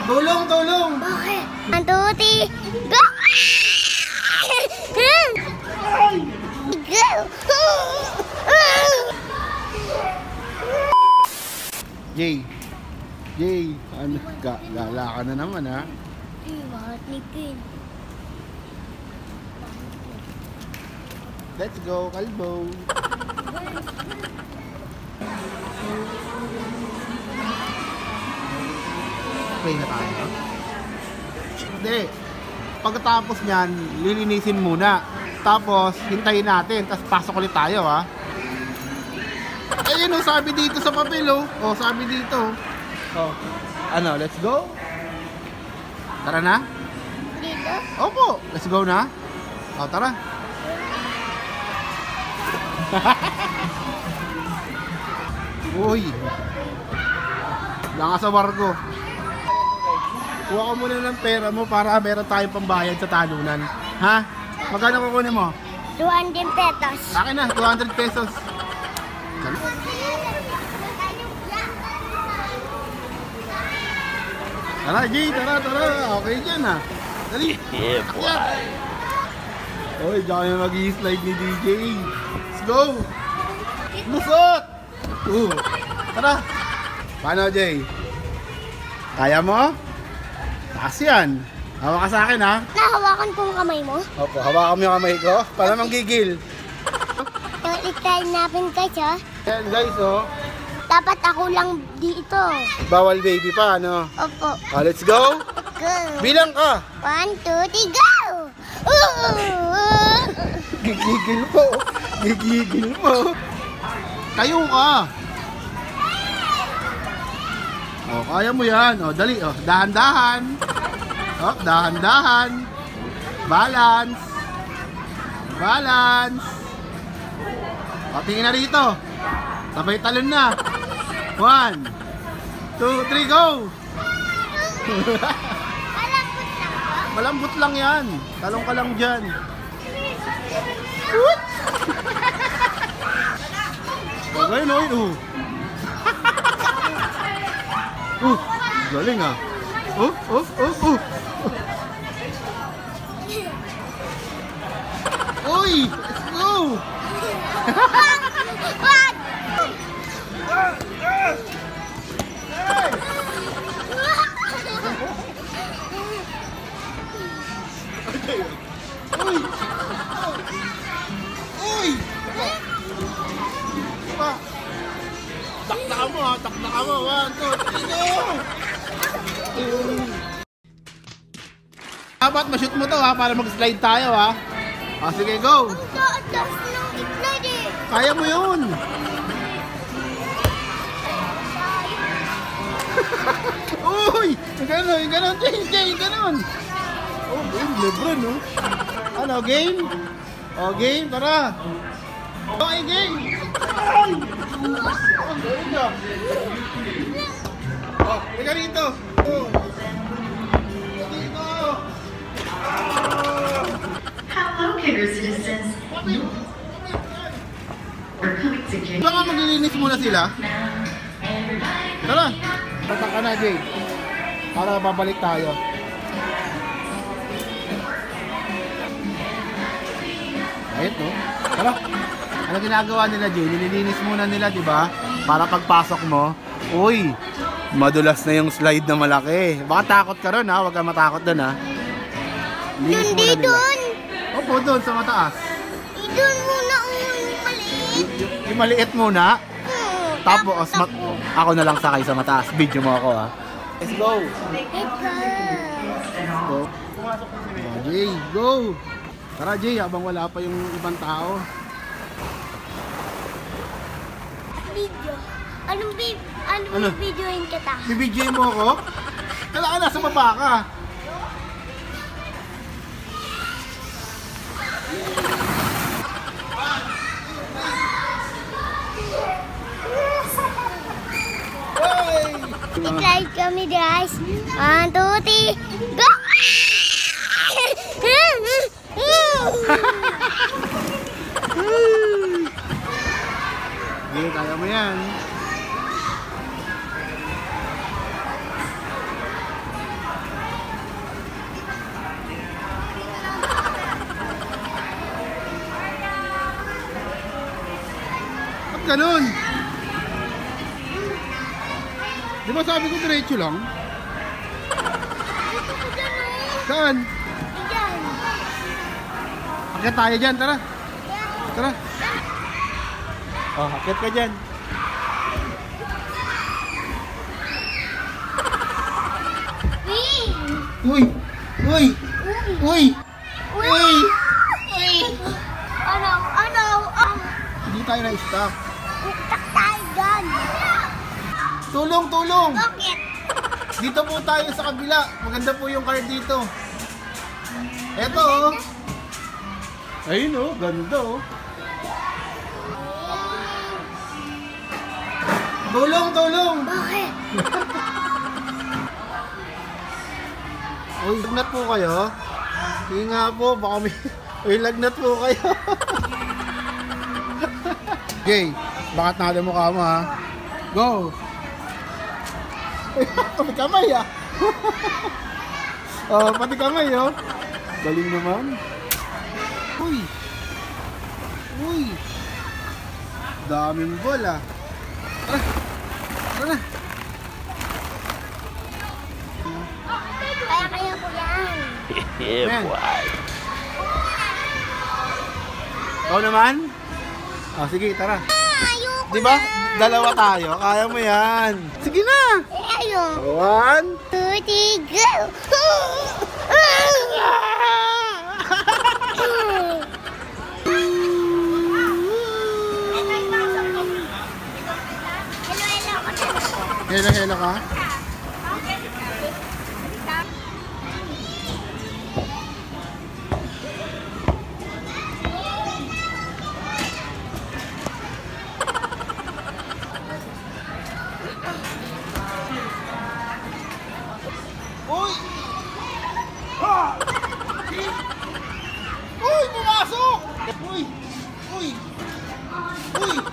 Tulong, tulong! Bakit? 1, 2, 3, go! Jay, Jay, ano, gala ka na naman ha? Bakit ni Queen? Let's go, kalbo! Okay na tayo? Hindi. Pagkatapos niyan, lilinisin muna. Tapos, hintayin natin. Tapos, pasok ulit tayo, ha? Ayun, oh, sabi dito sa papel, oh. Oh, sabi dito. Oh. Ano, let's go? Tara na? Dito? Opo, let's go na. Oh, tara. Uy. Lang ka sa barko. Kuha ko muna ng pera mo para meron tayong pambayad sa talunan. Ha? Magkano kukunin mo? 200 pesos. Akin na, 200 pesos. Tara, Jay, tara. Okay dyan, ha? Dali. Yeah, boy. Oy, diyan kami mag-i-slide ni DJ. Let's go! Lusot! Tara! Paano, Jay? Kaya mo? Taas yan. Hawa ka sa akin, ha? Nahawakan ko ang kamay mo. Opo, hawakan mo yung kamay ko. Para manggigil. I-try natin guys, ha? Yan, guys, oh. Dapat ako lang dito. Bawal baby pa, ano? Opo. Oh, let's go! Go! Bilang ka! 1, 2, 3, go! Gigigil mo. Gigigil mo. Tayo ka. Oh, kaya mo yan. Oh, dali. Oh, dahan-dahan. Oh, dahan-dahan. Balance. Balance. Oh, tingin na rito. Sabay talon na. 1, 2, 3, go! Malambot lang yan. Talong ka lang dyan. Okay, no? Galing ah. Uy! Let's go! Uy! Pa! Takna mo ha! Takna mo! 1, 2, 3, go! Dapat ma-shoot mo to ha para mag-slide tayo ha. O sige, go! Kaya mo yun! Uy! Yung ganon! Jay! Ganon! Oh, game, Lebron, no? Ano, game? Oh, game, tara! Okay, game! Ay! Oh, galing na! Oh, ika rito! Oh! Dito! Hello, Kicker citizens. We're coming to Jay. Baka maglilinis muna sila? Tara! Tatak ka na, Jay. Para babalik tayo. Ayun, no? Tara! Ano ginagawa nila, Jay? Nililinis muna nila, di ba? Para pagpasok mo, uy! Madulas na yung slide na malaki. Baka takot ka ron, ha? Huwag ka matakot dun, ha? Linis muna nila. Opo, doon sa mataas. Doon muna ang maliit. Yung maliit muna. Tapos, ako na lang sakay sa mataas. Video mo ako, ha? Let's go! Let's go. Oh, Jay, go! Tara, Jay, habang wala pa yung ibang tao. Video. Anong videoin kita? Bibidyoin mo ako? Kailangan nasa baba ka. I-try kami guys. 1, 2, 3, go! Hindi, kaya mo yan. ka nun? Di ba sabi ko diretso lang? Saan? Diyan. Akyat tayo dyan, tara. Tara. Oh, akyat ka dyan. Uy! Uy! Uy! Uy! Uy! Ano? Hindi tayo na-stop. Tak tayo dyan. Tulong! Tulong! Bakit? Dito po tayo sa kabila. Maganda po yung car dito. Eto oh. Ayun oh, ganda oh. Tulong! Tulong! Bakit? Uy, lagnat po kayo? Hindi nga po, baka may... Uy, lagnat po kayo. Jay, bakat natin mukha mo ha. Go! Pati kamay ah. Oh, pati kamay oh. Galing naman. Uy! Uy! Daming ball ah. Tara! Tara! Kaya ko yan. Yeah, boy. Ikaw naman? Oh, sige, tara. Ayoko Di ba? Dalawa tayo. Kaya mo yan. Sige na. Ayoko. 1. 2, 3, go! Hela, hela ka. Uy! Ha! Uy! Pumasok! Uy! Uy! Uy!